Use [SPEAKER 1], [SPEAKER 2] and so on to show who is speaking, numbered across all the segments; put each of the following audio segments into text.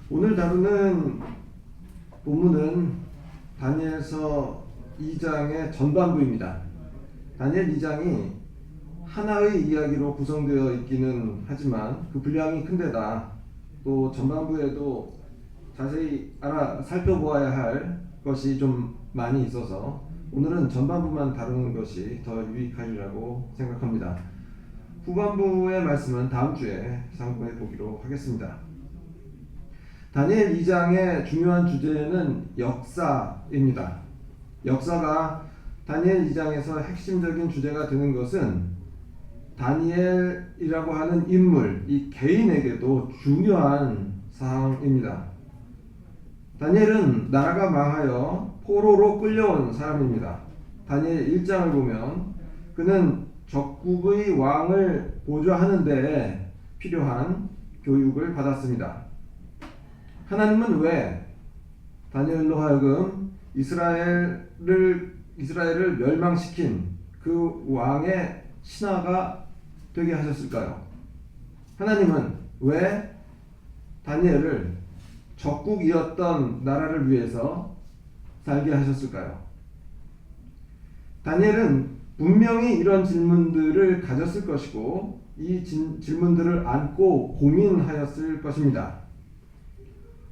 [SPEAKER 1] 오늘 다루는 본문은 다니엘서 2장의 전반부입니다. 다니엘 2장이 하나의 이야기로 구성되어 있기는 하지만 그 분량이 큰데다 또 전반부에도 자세히 살펴보아야 할 것이 좀 많이 있어서 오늘은 전반부만 다루는 것이 더 유익하리라고 생각합니다. 후반부의 말씀은 다음 주에 상고해 보기로 하겠습니다. 다니엘 2장의 중요한 주제는 역사입니다. 역사가 다니엘 2장에서 핵심적인 주제가 되는 것은 다니엘이라고 하는 인물, 이 개인에게도 중요한 사항입니다. 다니엘은 나라가 망하여 포로로 끌려온 사람입니다. 다니엘 1장을 보면 그는 적국의 왕을 보좌하는 데에 필요한 교육을 받았습니다. 하나님은 왜 다니엘로 하여금 이스라엘을 멸망시킨 그 왕의 신하가 되게 하셨을까요? 하나님은 왜 다니엘을 적국이었던 나라를 위해서 살게 하셨을까요? 다니엘은 분명히 이런 질문들을 가졌을 것이고 이 질문들을 안고 고민하였을 것입니다.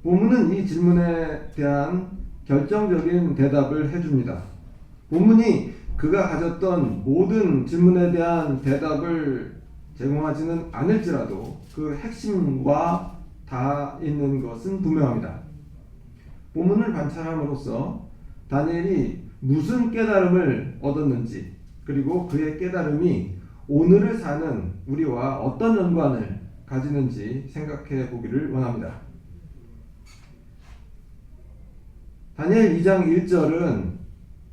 [SPEAKER 1] 본문은 이 질문에 대한 결정적인 대답을 해줍니다. 본문이 그가 가졌던 모든 질문에 대한 대답을 제공하지는 않을지라도 그 핵심과 닿아 있는 것은 분명합니다. 본문을 관찰함으로써 다니엘이 무슨 깨달음을 얻었는지 그리고 그의 깨달음이 오늘을 사는 우리와 어떤 연관을 가지는지 생각해 보기를 원합니다. 다니엘 2장 1절은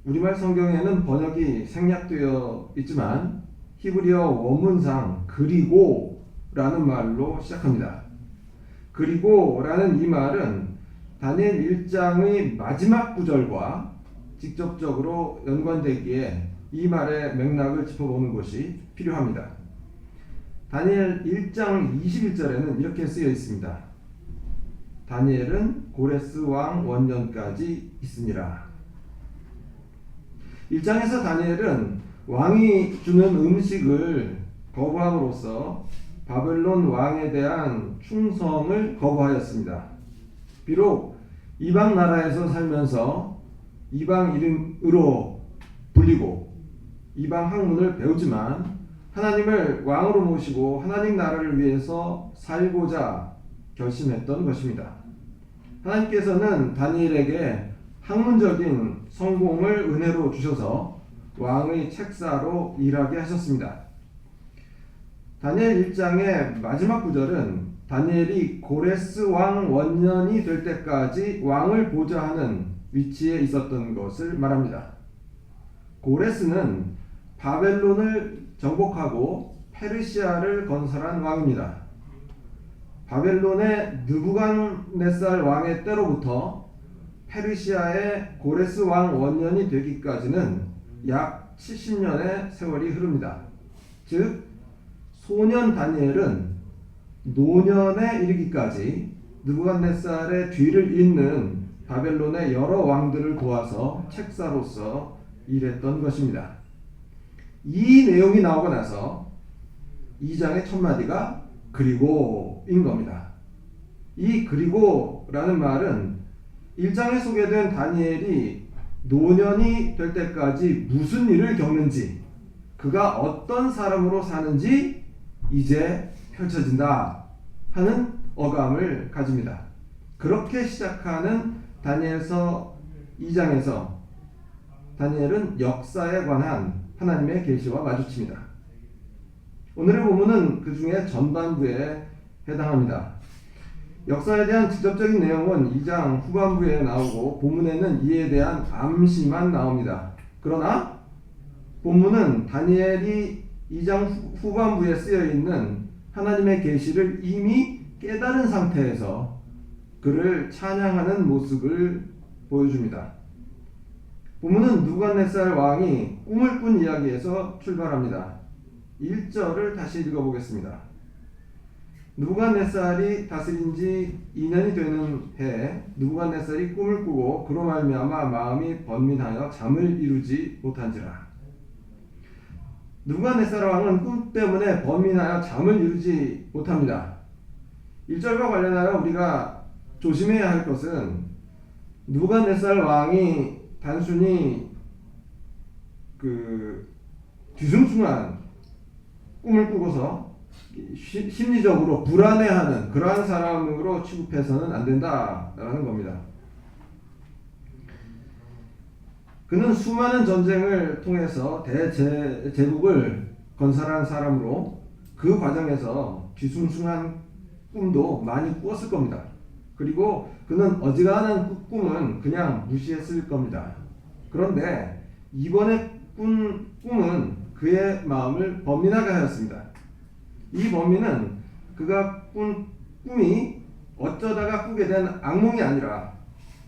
[SPEAKER 1] 우리말 성경에는 번역이 생략되어 있지만 히브리어 원문상 그리고라는 말로 시작합니다. 그리고라는 이 말은 다니엘 1장의 마지막 구절과 직접적으로 연관되기에 이 말의 맥락을 짚어보는 것이 필요합니다. 다니엘 1장 21절에는 이렇게 쓰여 있습니다. 다니엘은 고레스 왕 원년까지 있으니라. 1장에서 다니엘은 왕이 주는 음식을 거부함으로써 바벨론 왕에 대한 충성을 거부하였습니다. 비록 이방 나라에서 살면서 이방 이름으로 불리고 이방 학문을 배우지만 하나님을 왕으로 모시고 하나님 나라를 위해서 살고자 결심했던 것입니다. 하나님께서는 다니엘에게 학문적인 성공을 은혜로 주셔서 왕의 책사로 일하게 하셨습니다. 다니엘 1장의 마지막 구절은 다니엘이 고레스 왕 원년이 될 때까지 왕을 보좌하는 위치에 있었던 것을 말합니다. 고레스는 바벨론을 정복하고 페르시아를 건설한 왕입니다. 바벨론의 느부갓네살 왕의 때로부터 페르시아의 고레스 왕 원년이 되기까지는 약 70년의 세월이 흐릅니다. 즉 소년 다니엘은 노년에 이르기까지 느부갓네살의 뒤를 잇는 바벨론의 여러 왕들을 도와서 책사로서 일했던 것입니다. 이 내용이 나오고 나서 2장의 첫 마디가 그리고인 겁니다. 이 그리고라는 말은 1장에 소개된 다니엘이 노년이 될 때까지 무슨 일을 겪는지 그가 어떤 사람으로 사는지 이제 펼쳐진다 하는 어감을 가집니다. 그렇게 시작하는 다니엘서 2장에서 다니엘은 역사에 관한 하나님의 계시와 마주칩니다. 오늘의 본문은 그 중에 전반부에 해당합니다. 역사에 대한 직접적인 내용은 2장 후반부에 나오고 본문에는 이에 대한 암시만 나옵니다. 그러나 본문은 다니엘이 2장 후반부에 쓰여 있는 하나님의 계시를 이미 깨달은 상태에서 그를 찬양하는 모습을 보여줍니다. 본문은 느부갓네살 왕이 꿈을 꾼 이야기에서 출발합니다. 1절을 다시 읽어보겠습니다. 느부갓네살이 다스린 지 2년이 되는 해에 느부갓네살이 꿈을 꾸고 그로 말미암아 마음이 번민하여 잠을 이루지 못한지라. 느부갓네살 왕은 꿈 때문에 번민하여 잠을 이루지 못합니다. 1절과 관련하여 우리가 조심해야 할 것은 느부갓네살 왕이 단순히 뒤숭숭한 꿈을 꾸고서 심리적으로 불안해하는 그러한 사람으로 취급해서는 안 된다라는 겁니다. 그는 수많은 전쟁을 통해서 대제국을 건설한 사람으로 그 과정에서 뒤숭숭한 꿈도 많이 꾸었을 겁니다. 그리고 그는 어지간한 꿈은 그냥 무시했을 겁니다. 그런데 이번에 꾼 꿈은 그의 마음을 번민하게 하였습니다. 이 번민은 그가 꾼 꿈이 어쩌다가 꾸게 된 악몽이 아니라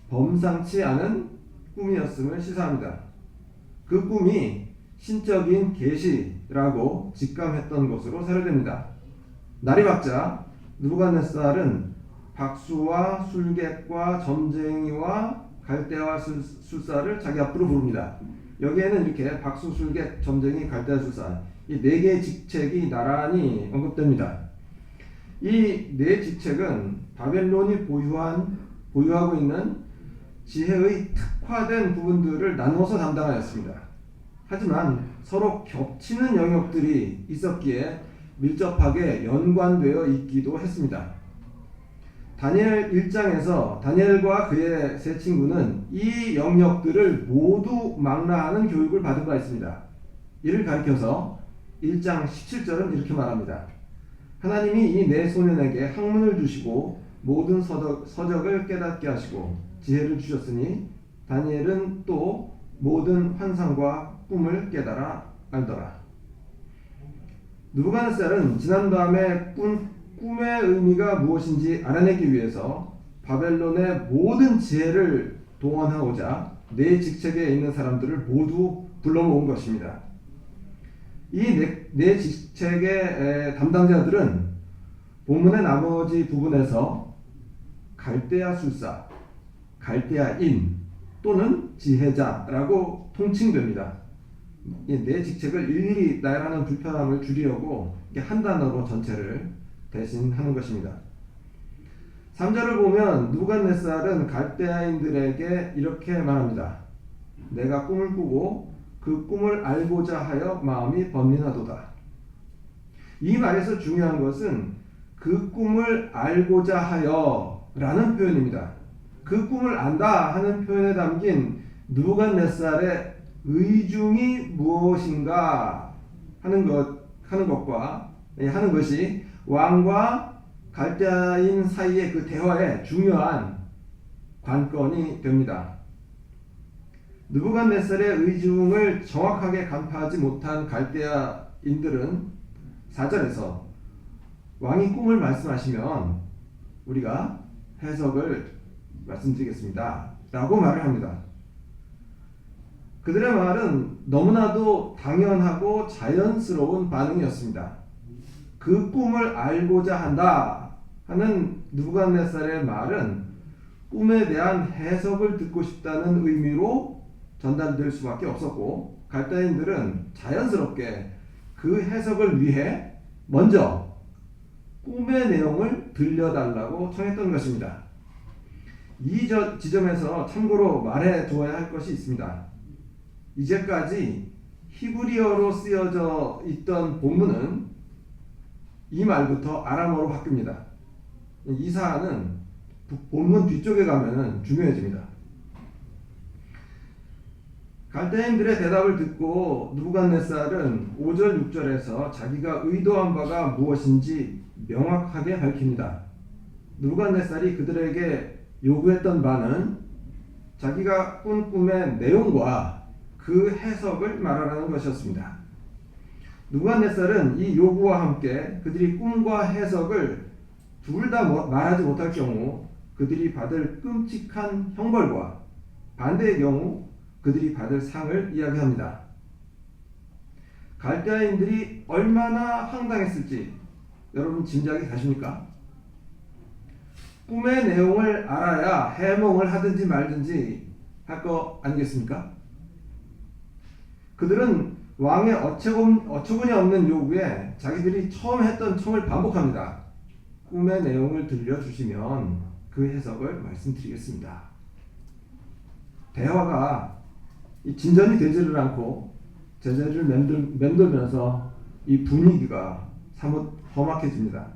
[SPEAKER 1] 범상치 않은 꿈이었음을 시사합니다. 그 꿈이 신적인 계시라고 직감했던 것으로 사료됩니다. 날이 밝자 느부갓네살은 박수와 술객과 점쟁이와 갈대와 술사를 자기 앞으로 부릅니다. 여기에는 이렇게 박수, 술객, 점쟁이, 갈대와 술사 이 네 개의 직책이 나란히 언급됩니다. 이 네 직책은 바벨론이 보유하고 있는 지혜의 특화된 부분들을 나누어서 담당하였습니다. 하지만 서로 겹치는 영역들이 있었기에 밀접하게 연관되어 있기도 했습니다. 다니엘 1장에서 다니엘과 그의 세 친구는 이 영역들을 모두 망라하는 교육을 받은 바 있습니다. 이를 가리켜서 1장 17절은 이렇게 말합니다. 하나님이 이 네 소년에게 학문을 주시고 모든 서적을 깨닫게 하시고 지혜를 주셨으니 다니엘은 또 모든 환상과 꿈을 깨달아 알더라. 느부갓네살은 지난밤에 꾼 꿈의 의미가 무엇인지 알아내기 위해서 바벨론의 모든 지혜를 동원하고자 네 직책에 있는 사람들을 모두 불러 모은 것입니다. 이 네 직책의 담당자들은 본문의 나머지 부분에서 갈대아 술사, 갈대아인 또는 지혜자라고 통칭됩니다. 이 네 직책을 일일이 나열하는 불편함을 줄이려고 한 단어로 전체를 대신하는 것입니다. 3절을 보면 느부갓네살은 갈대아인들에게 이렇게 말합니다. 내가 꿈을 꾸고 그 꿈을 알고자 하여 마음이 번민하도다. 이 말에서 중요한 것은 그 꿈을 알고자 하여 라는 표현입니다. 그 꿈을 안다 하는 표현에 담긴 느부갓네살의 의중이 무엇인가 하는 것이 왕과 갈대아인 사이의 그 대화의 중요한 관건이 됩니다. 느부갓네살의 의중을 정확하게 간파하지 못한 갈대아인들은 4절에서 왕이 꿈을 말씀하시면 우리가 해석을 말씀드리겠습니다 라고 말을 합니다. 그들의 말은 너무나도 당연하고 자연스러운 반응이었습니다. 그 꿈을 알고자 한다 하는 느부갓네살의 말은 꿈에 대한 해석을 듣고 싶다는 의미로 전달될 수밖에 없었고, 갈대아인들은 자연스럽게 그 해석을 위해 먼저 꿈의 내용을 들려달라고 청했던 것입니다. 이 지점에서 참고로 말해 두어야 할 것이 있습니다. 이제까지 히브리어로 쓰여져 있던 본문은 이 말부터 아람어로 바뀝니다. 이 사안은 본문 뒤쪽에 가면 중요해집니다. 갈대인들의 대답을 듣고 느부갓네살은 5절 6절에서 자기가 의도한 바가 무엇인지 명확하게 밝힙니다. 느부갓네살이 그들에게 요구했던 바는 자기가 꾼 꿈의 내용과 그 해석을 말하라는 것이었습니다. 느부갓네살은 이 요구와 함께 그들이 꿈과 해석을 둘 다 말하지 못할 경우 그들이 받을 끔찍한 형벌과 반대의 경우 그들이 받을 상을 이야기합니다. 갈대아인들이 얼마나 황당했을지 여러분 짐작이 가십니까? 꿈의 내용을 알아야 해몽을 하든지 말든지 할 거 아니겠습니까? 그들은 왕의 어처구니 없는 요구에 자기들이 처음 했던 청을 반복합니다. 꿈의 내용을 들려주시면 그 해석을 말씀드리겠습니다. 대화가 진전이 되지를 않고 제재를 맴돌면서 이 분위기가 사뭇 험악해집니다.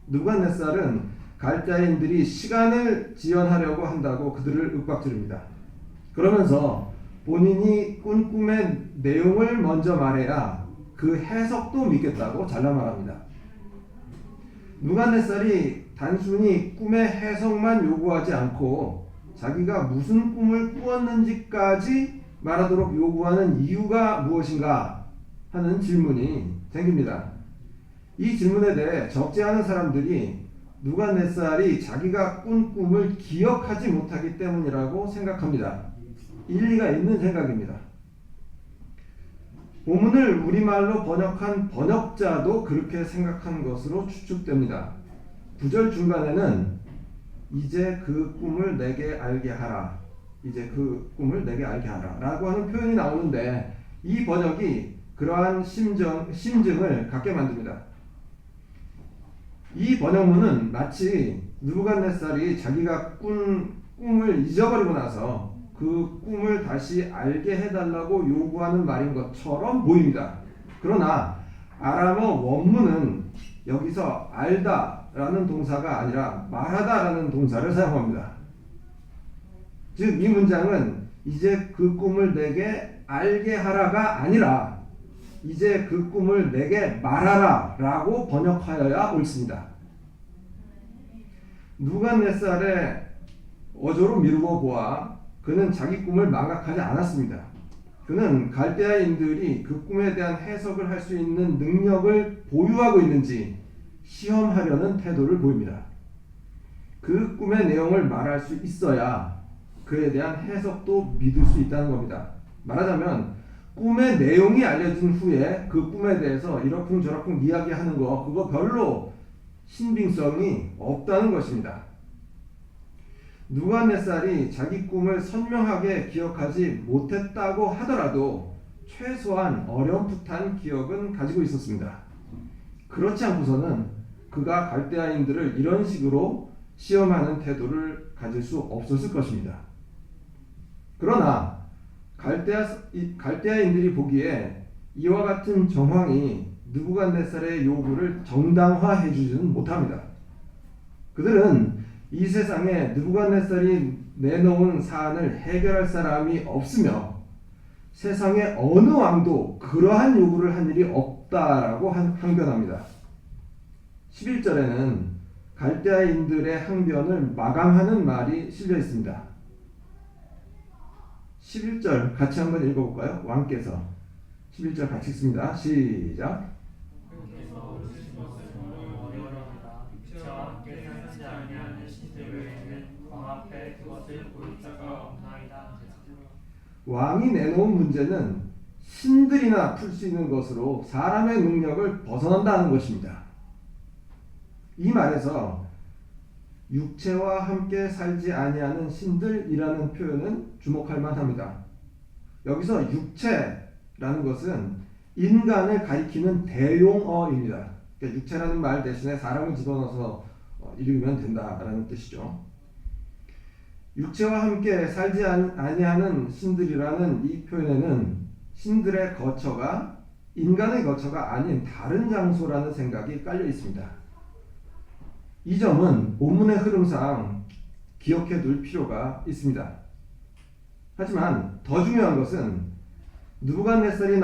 [SPEAKER 1] 느부갓네살은 갈대아인들이 시간을 지연하려고 한다고 그들을 윽박지릅니다. 그러면서 본인이 꾼 꿈의 내용을 먼저 말해야 그 해석도 믿겠다고 잘라 말합니다. 느부갓네살이 단순히 꿈의 해석만 요구하지 않고 자기가 무슨 꿈을 꾸었는지까지 말하도록 요구하는 이유가 무엇인가 하는 질문이 생깁니다. 이 질문에 대해 적지 않은 사람들이 느부갓네살이 자기가 꾼 꿈을 기억하지 못하기 때문이라고 생각합니다. 일리가 있는 생각입니다. 본문을 우리말로 번역한 번역자도 그렇게 생각한 것으로 추측됩니다. 9절 중간에는 이제 그 꿈을 내게 알게 하라, 이제 그 꿈을 내게 알게 하라 라고 하는 표현이 나오는데 이 번역이 그러한 심증을 갖게 만듭니다. 이 번역문은 마치 느부갓네살이 자기가 꾼 꿈을 잊어버리고 나서 그 꿈을 다시 알게 해달라고 요구하는 말인 것처럼 보입니다. 그러나 아람어 원문은 여기서 알다 라는 동사가 아니라 말하다 라는 동사를 사용합니다. 즉 이 문장은 이제 그 꿈을 내게 알게 하라가 아니라 이제 그 꿈을 내게 말하라 라고 번역하여야 옳습니다. 느부갓네살의 어조로 미루어 보아 그는 자기 꿈을 망각하지 않았습니다. 그는 갈대아인들이 그 꿈에 대한 해석을 할 수 있는 능력을 보유하고 있는지 시험하려는 태도를 보입니다. 그 꿈의 내용을 말할 수 있어야 그에 대한 해석도 믿을 수 있다는 겁니다. 말하자면 꿈의 내용이 알려진 후에 그 꿈에 대해서 이러쿵저러쿵 이야기하는 거 그거 별로 신빙성이 없다는 것입니다. 느부갓네살이 자기 꿈을 선명하게 기억하지 못했다고 하더라도 최소한 어렴풋한 기억은 가지고 있었습니다. 그렇지 않고서는 그가 갈대아인들을 이런 식으로 시험하는 태도를 가질 수 없었을 것입니다. 그러나 갈대아인들이 보기에 이와 같은 정황이 느부갓네살의 요구를 정당화해 주지는 못합니다. 그들은 이 세상에 느부갓네살이 내놓은 사안을 해결할 사람이 없으며 세상의 어느 왕도 그러한 요구를 한 일이 없다라고 항변합니다. 11절에는 갈대아인들의 항변을 마감하는 말이 실려 있습니다. 11절 같이 한번 읽어볼까요? 왕께서 11절 같이 읽습니다. 시작. 왕이 내놓은 문제는 신들이나 풀 수 있는 것으로 사람의 능력을 벗어난다는 것입니다. 이 말에서 육체와 함께 살지 아니하는 신들이라는 표현은 주목할 만합니다. 여기서 육체라는 것은 인간을 가리키는 대용어입니다. 그러니까 육체라는 말 대신에 사람을 집어넣어서 읽으면 된다라는 뜻이죠. 육체와 함께 살지 아니하는 신들이라는 이 표현에는 신들의 거처가 인간의 거처가 아닌 다른 장소라는 생각이 깔려 있습니다. 이 점은 본문의 흐름상 기억해 둘 필요가 있습니다. 하지만 더 중요한 것은 느부갓네살이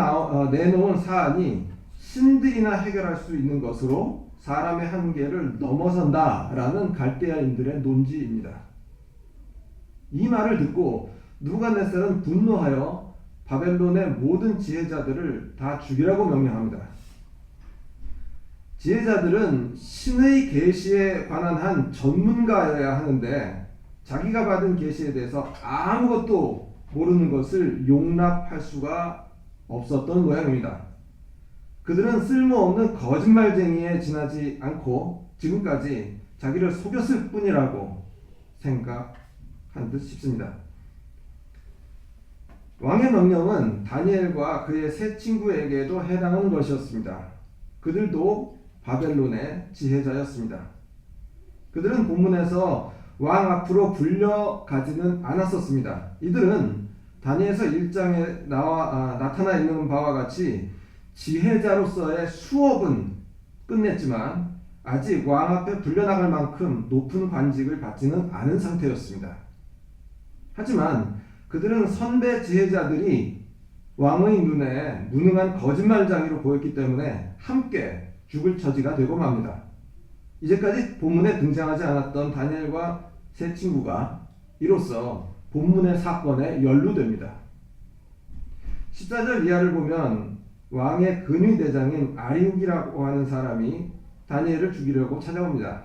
[SPEAKER 1] 내놓은 사안이 신들이나 해결할 수 있는 것으로 사람의 한계를 넘어선다라는 갈대아인들의 논지입니다. 이 말을 듣고 느부갓네살은 분노하여 바벨론의 모든 지혜자들을 다 죽이라고 명령합니다. 지혜자들은 신의 계시에 관한 한 전문가여야 하는데 자기가 받은 계시에 대해서 아무것도 모르는 것을 용납할 수가 없었던 모양입니다. 그들은 쓸모없는 거짓말쟁이에 지나지 않고 지금까지 자기를 속였을 뿐이라고 생각한 듯 싶습니다. 왕의 명령은 다니엘과 그의 세 친구에게도 해당하는 것이었습니다. 그들도 바벨론의 지혜자였습니다. 그들은 본문에서 왕 앞으로 불려가지는 않았었습니다. 이들은 다니엘서 1장에 나타나 있는 바와 같이 지혜자로서의 수업은 끝냈지만 아직 왕 앞에 불려나갈 만큼 높은 관직을 받지는 않은 상태였습니다. 하지만 그들은 선배 지혜자들이 왕의 눈에 무능한 거짓말장이로 보였기 때문에 함께 죽을 처지가 되고 맙니다. 이제까지 본문에 등장하지 않았던 다니엘과 세 친구가 이로써 본문의 사건에 연루됩니다. 14절 이하를 보면 왕의 근위대장인 아리욱이라고 하는 사람이 다니엘을 죽이려고 찾아옵니다.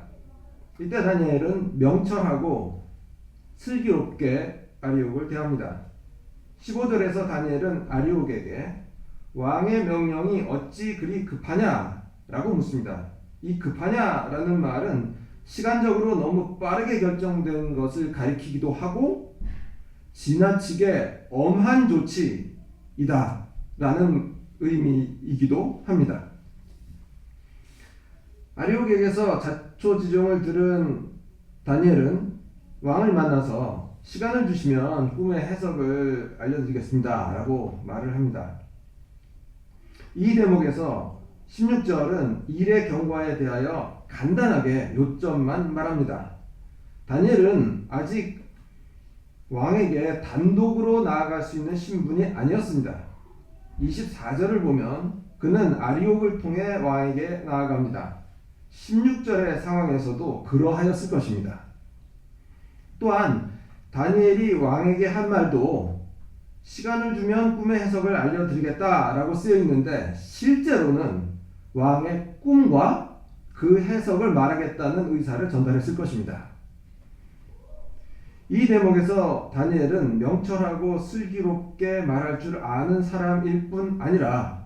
[SPEAKER 1] 이때 다니엘은 명철하고 슬기롭게 아리욱을 대합니다. 15절에서 다니엘은 아리욱에게 왕의 명령이 어찌 그리 급하냐라고 묻습니다. 이 급하냐라는 말은 시간적으로 너무 빠르게 결정된 것을 가리키기도 하고 지나치게 엄한 조치이다 라는 의미이기도 합니다. 아리욱에게서 자초지종을 들은 다니엘은 왕을 만나서 시간을 주시면 꿈의 해석을 알려드리겠습니다 라고 말을 합니다. 이 대목에서 16절은 일의 경과에 대하여 간단하게 요점만 말합니다. 다니엘은 아직 왕에게 단독으로 나아갈 수 있는 신분이 아니었습니다. 24절을 보면 그는 아리옥을 통해 왕에게 나아갑니다. 16절의 상황에서도 그러하였을 것입니다. 또한 다니엘이 왕에게 한 말도 시간을 주면 꿈의 해석을 알려드리겠다라고 쓰여 있는데 실제로는 왕의 꿈과 그 해석을 말하겠다는 의사를 전달했을 것입니다. 이 대목에서 다니엘은 명철하고 슬기롭게 말할 줄 아는 사람일 뿐 아니라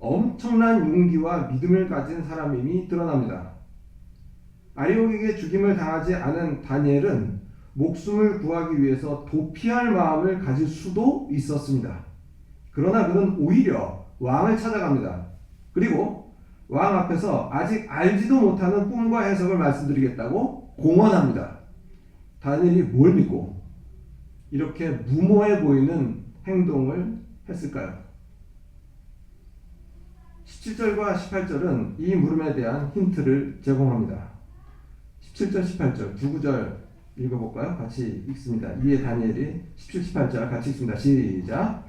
[SPEAKER 1] 엄청난 용기와 믿음을 가진 사람임이 드러납니다. 아리옥에게 죽임을 당하지 않은 다니엘은 목숨을 구하기 위해서 도피할 마음을 가질 수도 있었습니다. 그러나 그는 오히려 왕을 찾아갑니다. 그리고 왕 앞에서 아직 알지도 못하는 꿈과 해석을 말씀드리겠다고 공언합니다. 다니엘이 뭘 믿고 이렇게 무모해 보이는 행동을 했을까요? 17절과 18절은 이 물음에 대한 힌트를 제공합니다. 17절, 18절 두 구절 읽어볼까요? 같이 읽습니다. 이에 다니엘이 17, 18절 같이 읽습니다. 시작.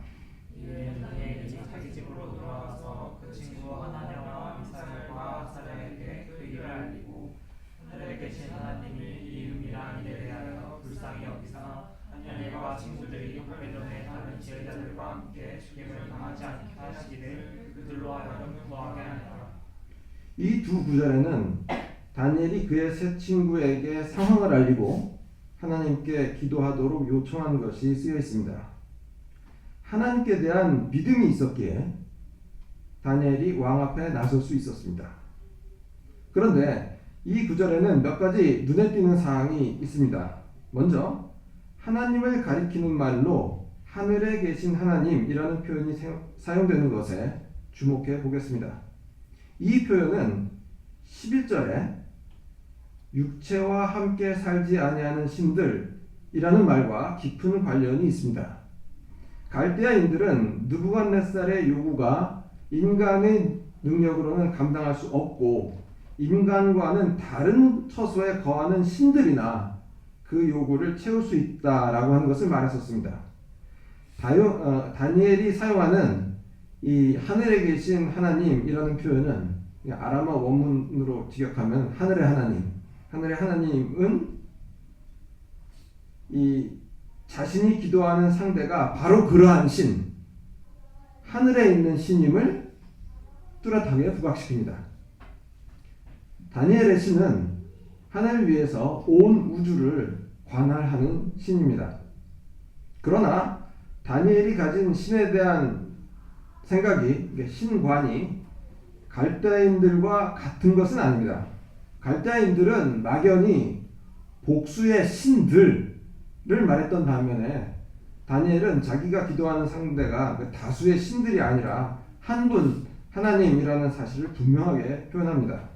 [SPEAKER 2] 이에 다니엘이 자기 집으로 돌아와서 그 친구 하나냐와 미사엘과 아사랴에게 그 일을 알리고 하늘에 계신 하나님이 이 의미랑 일에 대하여 불쌍히 여기사 다니엘과 친구들이 바벨론의 다른 지혜자들과 함께 죽임을 당하지 않게 하시기를 그들로 하여금 구하게 하니라.
[SPEAKER 1] 이 두 구절에는 다니엘이 그의 세 친구에게 상황을 알리고 하나님께 기도하도록 요청한 것이 쓰여 있습니다. 하나님께 대한 믿음이 있었기에 다니엘이 왕 앞에 나설 수 있었습니다. 그런데 이 구절에는 몇 가지 눈에 띄는 사항이 있습니다. 먼저 하나님을 가리키는 말로 하늘에 계신 하나님이라는 표현이 사용되는 것에 주목해 보겠습니다. 이 표현은 11절에 육체와 함께 살지 아니하는 신들이라는 말과 깊은 관련이 있습니다. 갈대아인들은 느부갓네살의 요구가 인간의 능력으로는 감당할 수 없고 인간과는 다른 처소에 거하는 신들이나 그 요구를 채울 수 있다라고 하는 것을 말했었습니다. 다니엘이 사용하는 이 하늘에 계신 하나님이라는 표현은 아람어 원문으로 직역하면 하늘의 하나님. 하늘의 하나님은 이 자신이 기도하는 상대가 바로 그러한 신, 하늘에 있는 신임을 뚜렷하게 부각시킵니다. 다니엘의 신은 하늘 위에서 온 우주를 관할하는 신입니다. 그러나 다니엘이 가진 신에 대한 생각이, 신관이 갈대아인들과 같은 것은 아닙니다. 갈대아인들은 막연히 복수의 신들을 말했던 반면에 다니엘은 자기가 기도하는 상대가 그 다수의 신들이 아니라 한 분 하나님이라는 사실을 분명하게 표현합니다.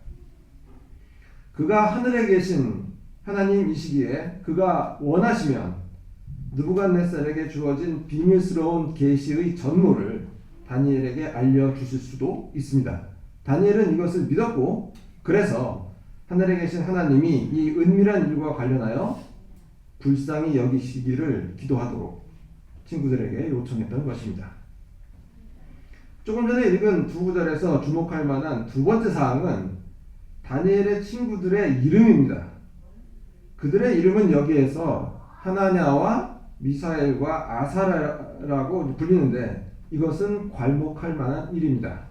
[SPEAKER 1] 그가 하늘에 계신 하나님이시기에 그가 원하시면 느부갓네살에게 주어진 비밀스러운 계시의 전모를 다니엘에게 알려주실 수도 있습니다. 다니엘은 이것을 믿었고 그래서 하늘에 계신 하나님이 이 은밀한 일과 관련하여 불쌍히 여기시기를 기도하도록 친구들에게 요청했던 것입니다. 조금 전에 읽은 두 구절에서 주목할 만한 두 번째 사항은 다니엘의 친구들의 이름입니다. 그들의 이름은 여기에서 하나냐와 미사엘과 아사라라고 불리는데 이것은 괄목할 만한 일입니다.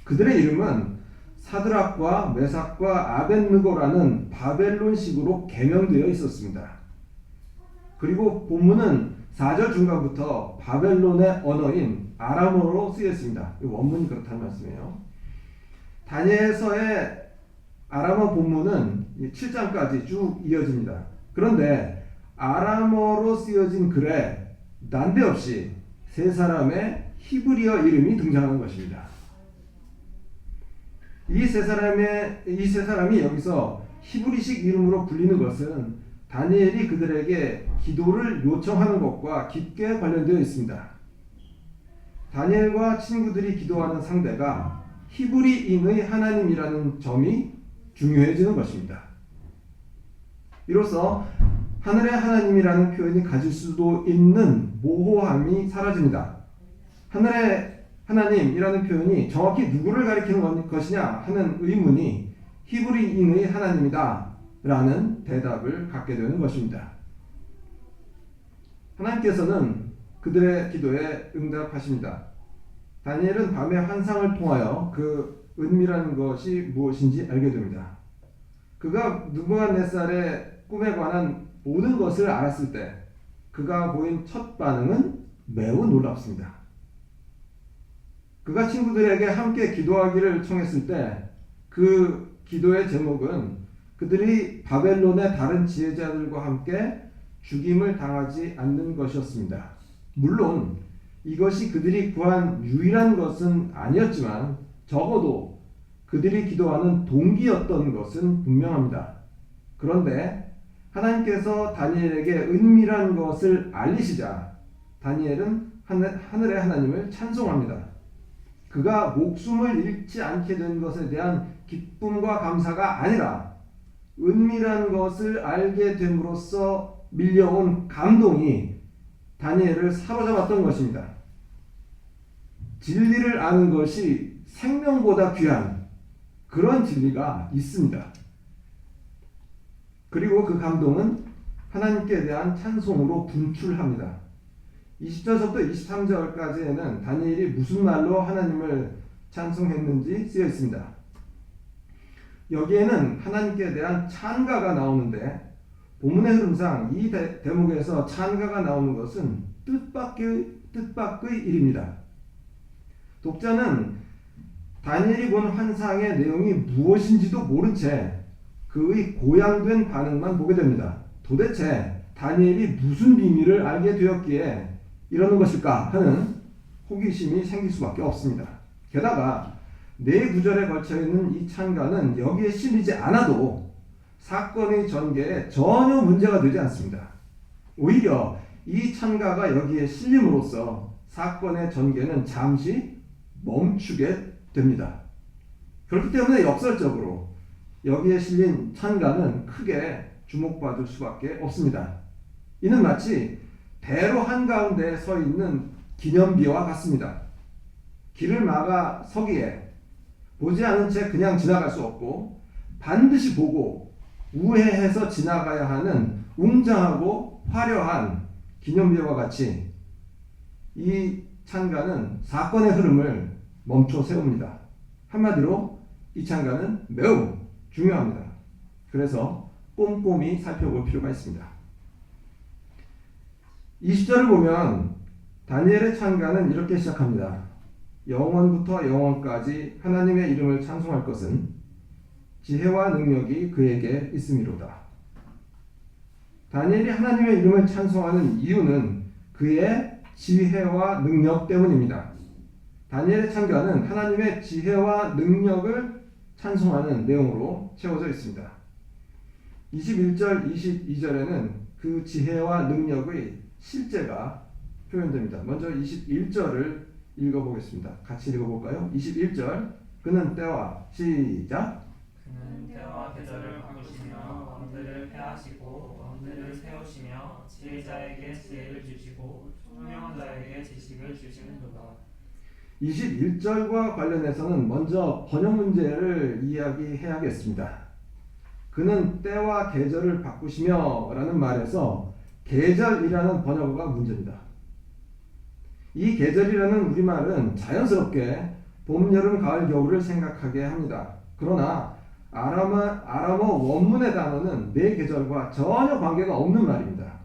[SPEAKER 1] 그들의 이름은 사드락과 메삭과 아벳느고라는 바벨론식으로 개명되어 있었습니다. 그리고 본문은 4절 중간부터 바벨론의 언어인 아람어로 쓰였습니다. 원문이 그렇다는 말씀이에요. 다니엘서의 아람어 본문은 7장까지 쭉 이어집니다. 그런데 아람어로 쓰여진 글에 난데없이 세 사람의 히브리어 이름이 등장하는 것입니다. 이 세 사람이 여기서 히브리식 이름으로 불리는 것은 다니엘이 그들에게 기도를 요청하는 것과 깊게 관련되어 있습니다. 다니엘과 친구들이 기도하는 상대가 히브리인의 하나님이라는 점이 중요해지는 것입니다. 이로써 하늘의 하나님이라는 표현이 가질 수도 있는 모호함이 사라집니다. 하늘의 하나님이라는 표현이 정확히 누구를 가리키는 것이냐 하는 의문이 히브리인의 하나님이다 라는 대답을 갖게 되는 것입니다. 하나님께서는 그들의 기도에 응답하십니다. 다니엘은 밤의 환상을 통하여 그 은밀한 것이 무엇인지 알게 됩니다. 그가 느부갓네살의 꿈에 관한 모든 것을 알았을 때 그가 보인 첫 반응은 매우 놀랍습니다. 그가 친구들에게 함께 기도하기를 청했을 때 그 기도의 제목은 그들이 바벨론의 다른 지혜자들과 함께 죽임을 당하지 않는 것이었습니다. 물론 이것이 그들이 구한 유일한 것은 아니었지만 적어도 그들이 기도하는 동기였던 것은 분명합니다. 그런데 하나님께서 다니엘에게 은밀한 것을 알리시자 다니엘은 하늘의 하나님을 찬송합니다. 그가 목숨을 잃지 않게 된 것에 대한 기쁨과 감사가 아니라 은밀한 것을 알게 됨으로써 밀려온 감동이 다니엘을 사로잡았던 것입니다. 진리를 아는 것이 생명보다 귀한 그런 진리가 있습니다. 그리고 그 감동은 하나님께 대한 찬송으로 분출합니다. 20절부터 23절까지에는 다니엘이 무슨 말로 하나님을 찬송했는지 쓰여 있습니다. 여기에는 하나님께 대한 찬가가 나오는데 본문의 흐름상 이 대목에서 찬가가 나오는 것은 뜻밖의 일입니다. 독자는 다니엘이 본 환상의 내용이 무엇인지도 모른 채 그의 고양된 반응만 보게 됩니다. 도대체 다니엘이 무슨 비밀을 알게 되었기에 이러는 것일까 하는 호기심이 생길 수밖에 없습니다. 게다가 네 구절에 걸쳐있는 이 찬가는 여기에 실리지 않아도 사건의 전개에 전혀 문제가 되지 않습니다. 오히려 이 찬가가 여기에 실림으로써 사건의 전개는 잠시 멈추게 됩니다. 그렇기 때문에 역설적으로 여기에 실린 찬가는 크게 주목받을 수밖에 없습니다. 이는 마치 대로 한가운데 서 있는 기념비와 같습니다. 길을 막아 서기에 보지 않은 채 그냥 지나갈 수 없고 반드시 보고 우회해서 지나가야 하는 웅장하고 화려한 기념비와 같이 이 찬가는 사건의 흐름을 멈춰 세웁니다. 한마디로 이 찬가는 매우 중요합니다. 그래서 꼼꼼히 살펴볼 필요가 있습니다. 20절을 보면 다니엘의 찬가는 이렇게 시작합니다. 영원부터 영원까지 하나님의 이름을 찬송할 것은 지혜와 능력이 그에게 있음이로다. 다니엘이 하나님의 이름을 찬송하는 이유는 그의 지혜와 능력 때문입니다. 다니엘의 찬가는 하나님의 지혜와 능력을 찬송하는 내용으로 채워져 있습니다. 21절, 22절에는 그 지혜와 능력의 실제가 표현됩니다. 먼저 21절을 읽어보겠습니다. 같이 읽어볼까요? 21절 그는 때와 시작
[SPEAKER 2] 그는 때와 계절을 바꾸시며 왕들을 폐하시고 왕들을 세우시며 지혜자에게 지혜를 주시고 총명한 자에게 지식을 주시는도다.
[SPEAKER 1] 21절과 관련해서는 먼저 번역 문제를 이야기해야겠습니다. 그는 때와 계절을 바꾸시며 라는 말에서 계절이라는 번역어가 문제입니다. 이 계절이라는 우리말은 자연스럽게 봄, 여름, 가을, 겨울을 생각하게 합니다. 그러나 아람어 원문의 단어는 네 계절과 전혀 관계가 없는 말입니다.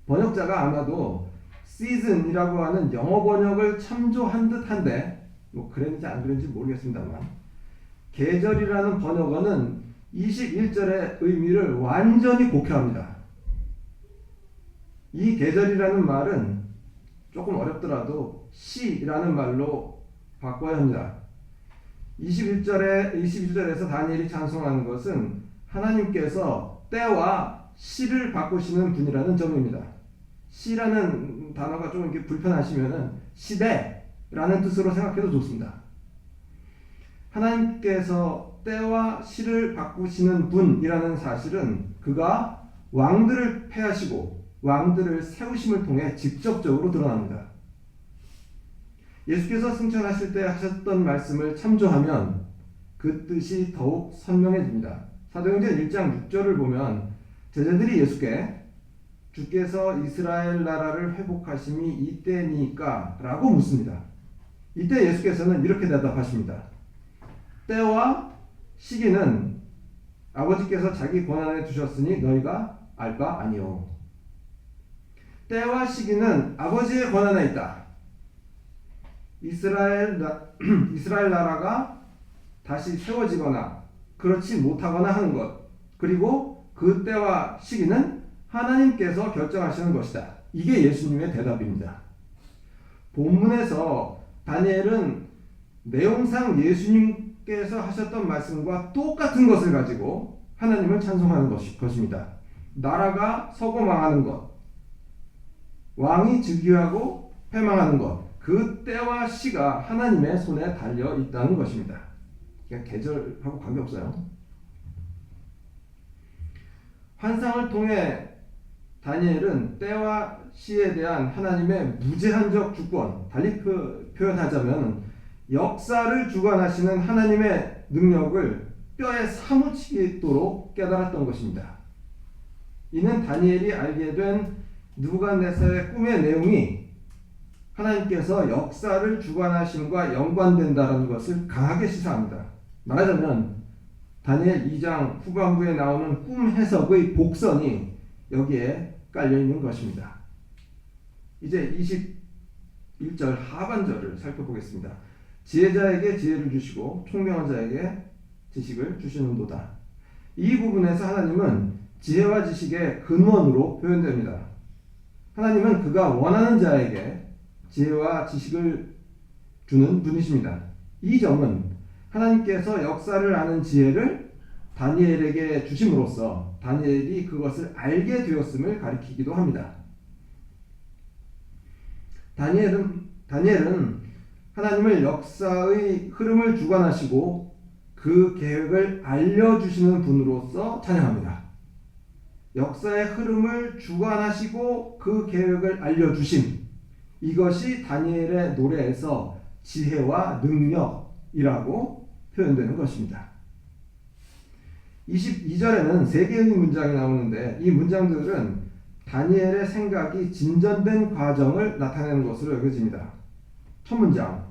[SPEAKER 1] 번역자가 아마도 season이라고 하는 영어 번역을 참조한 듯한데 그랬는지 안 그랬는지 모르겠습니다만 계절이라는 번역어는 21절의 의미를 완전히 곡해합니다. 이 계절이라는 말은 조금 어렵더라도 시라는 말로 바꿔야 합니다. 21절에서 다니엘이 찬송하는 것은 하나님께서 때와 시를 바꾸시는 분이라는 점입니다. 시라는 단어가 좀 이렇게 불편하시면은 시대라는 뜻으로 생각해도 좋습니다. 하나님께서 때와 시를 바꾸시는 분이라는 사실은 그가 왕들을 폐하시고 왕들을 세우심을 통해 직접적으로 드러납니다. 예수께서 승천하실 때 하셨던 말씀을 참조하면 그 뜻이 더욱 선명해집니다. 사도행전 1장 6절을 보면 제자들이 예수께 주께서 이스라엘 나라를 회복하심이 이때니까 라고 묻습니다. 이때 예수께서는 이렇게 대답하십니다. 때와 시기는 아버지께서 자기 권한에 두셨으니 너희가 알바 아니요. 때와 시기는 아버지의 권한에 있다. 이스라엘 나라가 다시 세워지거나 그렇지 못하거나 하는 것, 그리고 그 때와 시기는 하나님께서 결정하시는 것이다. 이게 예수님의 대답입니다. 본문에서 다니엘은 내용상 예수님께서 하셨던 말씀과 똑같은 것을 가지고 하나님을 찬송하는 것입니다. 나라가 서고 망하는 것, 왕이 즉위하고 패망하는 것, 그 때와 시가 하나님의 손에 달려 있다는 것입니다. 그러니까 계절하고 관계없어요. 환상을 통해 다니엘은 때와 시에 대한 하나님의 무제한적 주권, 달리 표현하자면 역사를 주관하시는 하나님의 능력을 뼈에 사무치도록 깨달았던 것입니다. 이는 다니엘이 알게 된 느부갓네살의 꿈의 내용이 하나님께서 역사를 주관하심과 연관된다는 것을 강하게 시사합니다. 말하자면 다니엘 2장 후반부에 나오는 꿈 해석의 복선이 여기에 깔려있는 것입니다. 이제 21절 하반절을 살펴보겠습니다. 지혜자에게 지혜를 주시고 총명한 자에게 지식을 주시는도다. 이 부분에서 하나님은 지혜와 지식의 근원으로 표현됩니다. 하나님은 그가 원하는 자에게 지혜와 지식을 주는 분이십니다. 이 점은 하나님께서 역사를 아는 지혜를 다니엘에게 주심으로써 다니엘이 그것을 알게 되었음을 가리키기도 합니다. 다니엘은 하나님을 역사의 흐름을 주관하시고 그 계획을 알려주시는 분으로서 찬양합니다. 역사의 흐름을 주관하시고 그 계획을 알려주심, 이것이 다니엘의 노래에서 지혜와 능력이라고 표현되는 것입니다. 22절에는 세 개의 문장이 나오는데 이 문장들은 다니엘의 생각이 진전된 과정을 나타내는 것으로 여겨집니다. 첫 문장,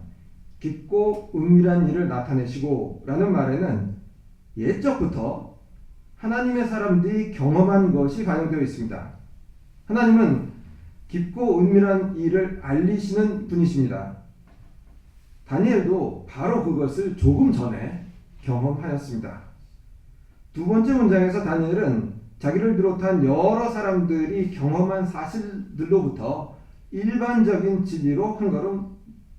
[SPEAKER 1] 깊고 은밀한 일을 나타내시고 라는 말에는 옛적부터 하나님의 사람들이 경험한 것이 반영되어 있습니다. 하나님은 깊고 은밀한 일을 알리시는 분이십니다. 다니엘도 바로 그것을 조금 전에 경험하였습니다. 두 번째 문장에서 다니엘은 자기를 비롯한 여러 사람들이 경험한 사실들로부터 일반적인 진리로 한 걸음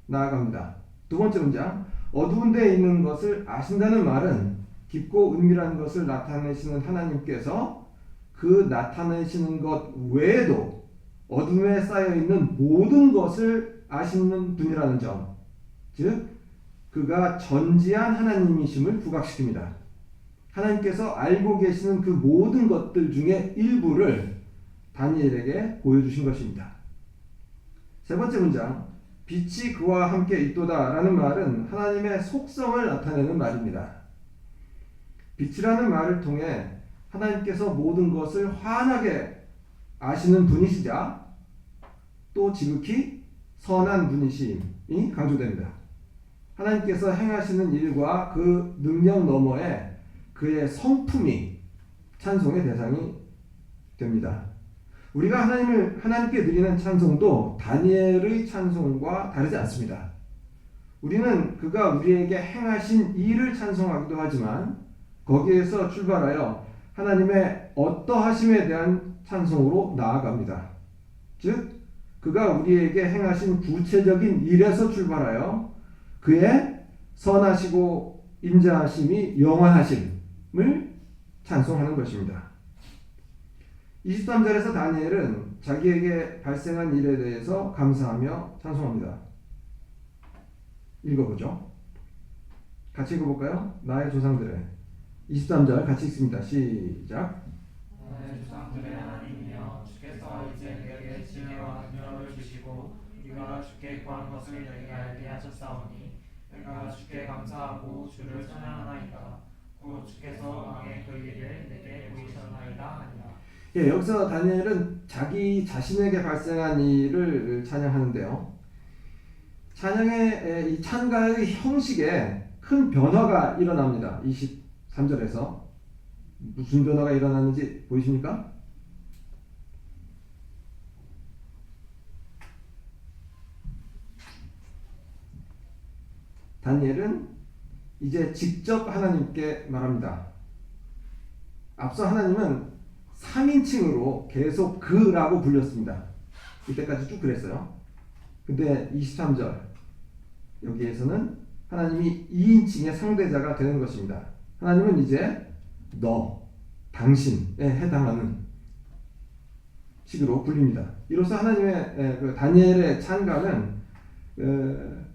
[SPEAKER 1] 나아갑니다. 두 번째 문장, 어두운 데에 있는 것을 아신다는 말은 깊고 은밀한 것을 나타내시는 하나님께서 그 나타내시는 것 외에도 어둠에 쌓여있는 모든 것을 아시는 분이라는 점, 즉 그가 전지한 하나님이심을 부각시킵니다. 하나님께서 알고 계시는 그 모든 것들 중에 일부를 다니엘에게 보여주신 것입니다. 세 번째 문장, 빛이 그와 함께 있도다 라는 말은 하나님의 속성을 나타내는 말입니다. 빛이라는 말을 통해 하나님께서 모든 것을 환하게 아시는 분이시자 또 지극히 선한 분이심이 강조됩니다. 하나님께서 행하시는 일과 그 능력 너머에 그의 성품이 찬송의 대상이 됩니다. 우리가 하나님께 드리는 찬송도 다니엘의 찬송과 다르지 않습니다. 우리는 그가 우리에게 행하신 일을 찬송하기도 하지만 거기에서 출발하여 하나님의 어떠하심에 대한 찬송으로 나아갑니다. 즉 그가 우리에게 행하신 구체적인 일에서 출발하여 그의 선하시고 인자하심이 영원하심을 찬송하는 것입니다. 23절에서 다니엘은 자기에게 발생한 일에 대해서 감사하며 찬송합니다. 읽어보죠. 같이 읽어볼까요? 나의 조상들의 23절 같이 읽습니다. 시작.
[SPEAKER 2] 나의 조상들의 하나님이여, 주께서 이제 내게 지혜와 능력을 주시고 네가 주께 구한 것을 내게 알게 하셨사오니 내가 주께 감사하고 주를 찬양하나이다. 곧 주께서 왕의 그 일을 내게 보이셨나이다 하니라.
[SPEAKER 1] 예, 여기서 다니엘은 자기 자신에게 발생한 일을 찬양하는데요. 찬양의 이 찬가의 형식에 큰 변화가 일어납니다. 23절에서 무슨 변화가 일어나는지 보이십니까? 다니엘은 이제 직접 하나님께 말합니다. 앞서 하나님은 3인칭으로 계속 그라고 불렸습니다. 이때까지 쭉 그랬어요. 근데 23절 여기에서는 하나님이 2인칭의 상대자가 되는 것입니다. 하나님은 이제 너, 당신에 해당하는 식으로 불립니다. 이로써 하나님의 그 다니엘의 찬가는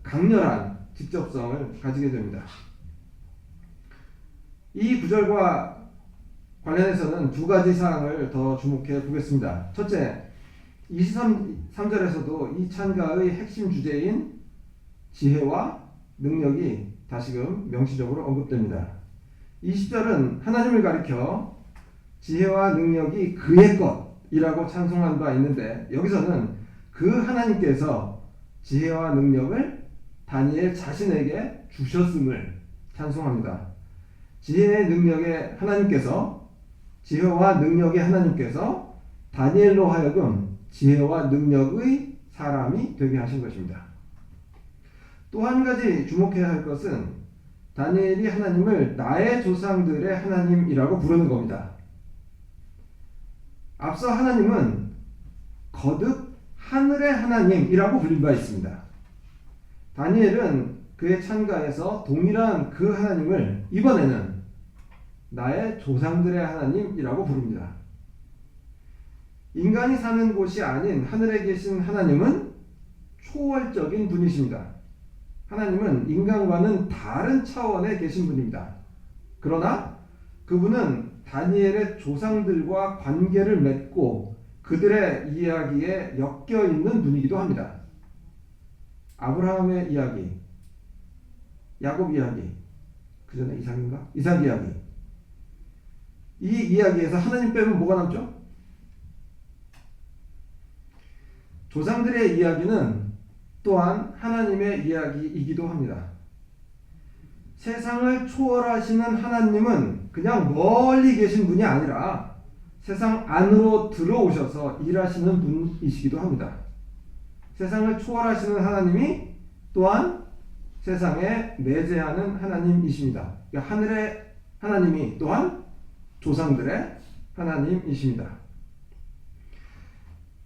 [SPEAKER 1] 강렬한 직접성을 가지게 됩니다. 이 구절과 관련해서는 두 가지 사항을 더 주목해 보겠습니다. 첫째, 23절에서도 이 찬가의 핵심 주제인 지혜와 능력이 다시금 명시적으로 언급됩니다. 20절은 하나님을 가리켜 지혜와 능력이 그의 것이라고 찬송한 바 있는데 여기서는 그 하나님께서 지혜와 능력을 다니엘 자신에게 주셨음을 찬송합니다. 지혜의 능력의 하나님께서 지혜와 능력의 하나님께서 다니엘로 하여금 지혜와 능력의 사람이 되게 하신 것입니다. 또 한 가지 주목해야 할 것은 다니엘이 하나님을 나의 조상들의 하나님이라고 부르는 겁니다. 앞서 하나님은 거듭 하늘의 하나님이라고 불린 바 있습니다. 다니엘은 그의 찬가에서 동일한 그 하나님을 이번에는 나의 조상들의 하나님이라고 부릅니다. 인간이 사는 곳이 아닌 하늘에 계신 하나님은 초월적인 분이십니다. 하나님은 인간과는 다른 차원에 계신 분입니다. 그러나 그분은 다니엘의 조상들과 관계를 맺고 그들의 이야기에 엮여 있는 분이기도 합니다. 아브라함의 이야기, 야곱 이야기, 그 전에 이삭인가? 이삭 이야기. 이 이야기에서 하나님 빼면 뭐가 남죠? 조상들의 이야기는 또한 하나님의 이야기이기도 합니다. 세상을 초월하시는 하나님은 그냥 멀리 계신 분이 아니라 세상 안으로 들어오셔서 일하시는 분이시기도 합니다. 세상을 초월하시는 하나님이 또한 세상에 내재하는 하나님이십니다. 그러니까 하늘의 하나님이 또한 조상들의 하나님이십니다.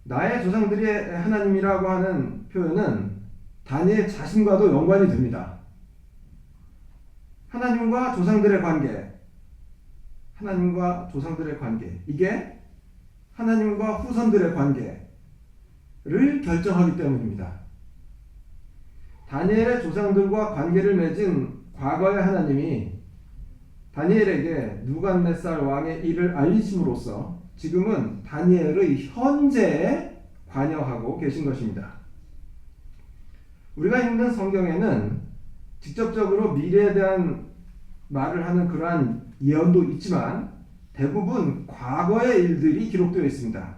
[SPEAKER 1] 나의 조상들의 하나님이라고 하는 표현은 다니엘 자신과도 연관이 됩니다. 하나님과 조상들의 관계, 하나님과 조상들의 관계, 이게 하나님과 후손들의 관계를 결정하기 때문입니다. 다니엘의 조상들과 관계를 맺은 과거의 하나님이 다니엘에게 누갓네살 왕의 일을 알리심으로써 지금은 다니엘의 현재에 관여하고 계신 것입니다. 우리가 읽는 성경에는 직접적으로 미래에 대한 말을 하는 그러한 예언도 있지만 대부분 과거의 일들이 기록되어 있습니다.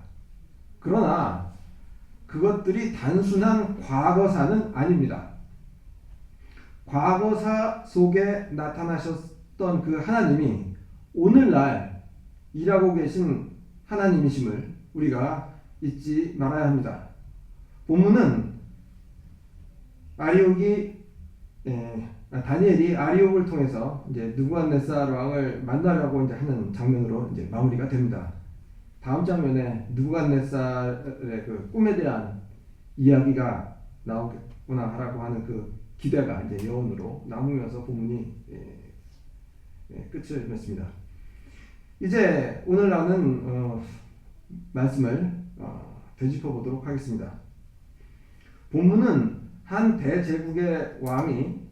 [SPEAKER 1] 그러나 그것들이 단순한 과거사는 아닙니다. 과거사 속에 나타나셨던 그 하나님이 오늘날 일하고 계신 하나님이심을 우리가 잊지 말아야 합니다. 본문은 다니엘이 아리옥을 통해서 이제 느부갓네살 왕을 만나려고 이제 하는 장면으로 이제 마무리가 됩니다. 다음 장면에 느부갓네살의 그 꿈에 대한 이야기가 나오겠구나라고 하는 그 기대가 이제 여운으로 남으면서 본문이 끝을 맺습니다. 이제 오늘 나눈 말씀을 되짚어 보도록 하겠습니다. 본문은 한 대제국의 왕이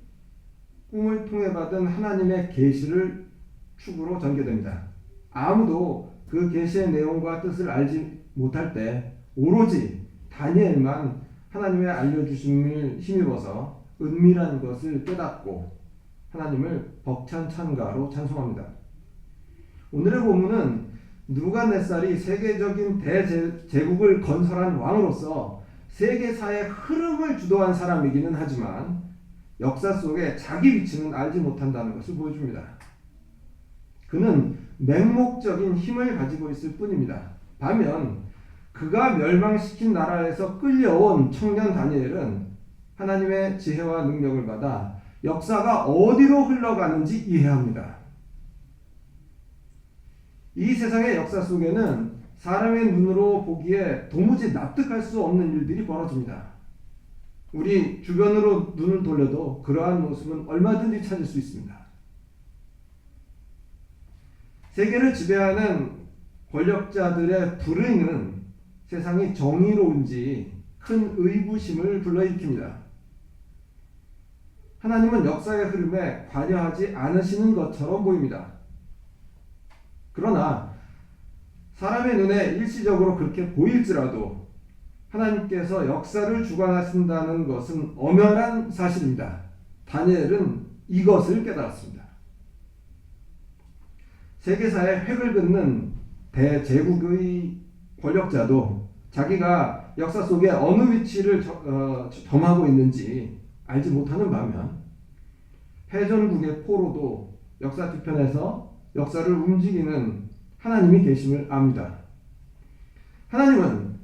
[SPEAKER 1] 꿈을 통해 받은 하나님의 계시를 축으로 전개됩니다. 아무도 그 계시의 내용과 뜻을 알지 못할 때 오로지 다니엘만 하나님의 알려주심을 힘입어서 은밀한 것을 깨닫고 하나님을 벅찬 찬가로 찬송합니다. 오늘의 본문은 느부갓네살이 세계적인 대제국을 건설한 왕으로서 세계사의 흐름을 주도한 사람이기는 하지만 역사 속에 자기 위치는 알지 못한다는 것을 보여줍니다. 그는 맹목적인 힘을 가지고 있을 뿐입니다. 반면 그가 멸망시킨 나라에서 끌려온 청년 다니엘은 하나님의 지혜와 능력을 받아 역사가 어디로 흘러가는지 이해합니다. 이 세상의 역사 속에는 사람의 눈으로 보기에 도무지 납득할 수 없는 일들이 벌어집니다. 우리 주변으로 눈을 돌려도 그러한 모습은 얼마든지 찾을 수 있습니다. 세계를 지배하는 권력자들의 불의는 세상이 정의로운지 큰 의구심을 불러일으킵니다. 하나님은 역사의 흐름에 관여하지 않으시는 것처럼 보입니다. 그러나 사람의 눈에 일시적으로 그렇게 보일지라도 하나님께서 역사를 주관하신다는 것은 엄연한 사실입니다. 다니엘은 이것을 깨달았습니다. 세계사의 획을 긋는 대제국의 권력자도 자기가 역사 속에 어느 위치를 점하고 있는지 알지 못하는 반면 패전국의 포로도 역사 뒤편에서 역사를 움직이는 하나님이 계심을 압니다. 하나님은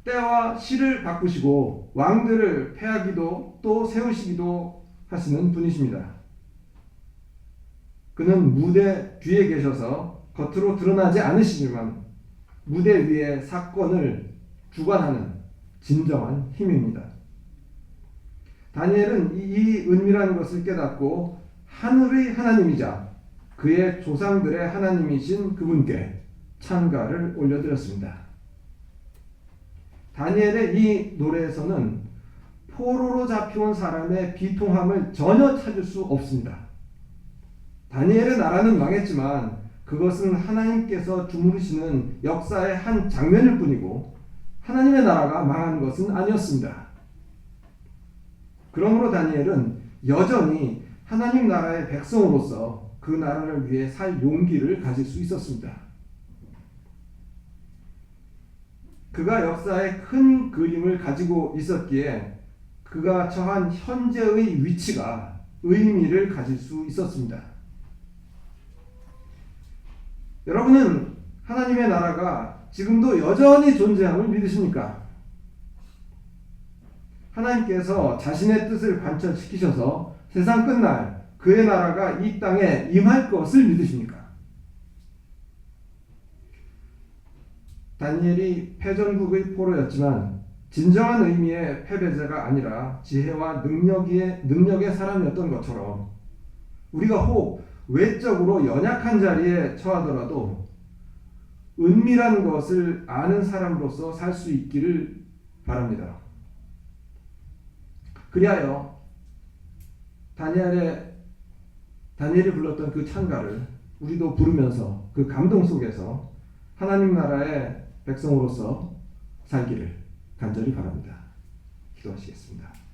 [SPEAKER 1] 때와 시를 바꾸시고 왕들을 패하기도 또 세우시기도 하시는 분이십니다. 그는 무대 뒤에 계셔서 겉으로 드러나지 않으시지만 무대 위의 사건을 주관하는 진정한 힘입니다. 다니엘은 이 은밀한 것을 깨닫고 하늘의 하나님이자 그의 조상들의 하나님이신 그분께 찬가를 올려드렸습니다. 다니엘의 이 노래에서는 포로로 잡혀온 사람의 비통함을 전혀 찾을 수 없습니다. 다니엘의 나라는 망했지만 그것은 하나님께서 주무르시는 역사의 한 장면일 뿐이고 하나님의 나라가 망한 것은 아니었습니다. 그러므로 다니엘은 여전히 하나님 나라의 백성으로서 그 나라를 위해 살 용기를 가질 수 있었습니다. 그가 역사의 큰 그림을 가지고 있었기에 그가 처한 현재의 위치가 의미를 가질 수 있었습니다. 여러분은 하나님의 나라가 지금도 여전히 존재함을 믿으십니까? 하나님께서 자신의 뜻을 관철시키셔서 세상 끝날 그의 나라가 이 땅에 임할 것을 믿으십니까? 다니엘이 패전국의 포로였지만 진정한 의미의 패배자가 아니라 지혜와 능력의 사람이었던 것처럼 우리가 혹 외적으로 연약한 자리에 처하더라도 은밀한 것을 아는 사람으로서 살 수 있기를 바랍니다. 그리하여 다니엘이 불렀던 그 찬가를 우리도 부르면서 그 감동 속에서 하나님 나라의 백성으로서 살기를 간절히 바랍니다. 기도하시겠습니다.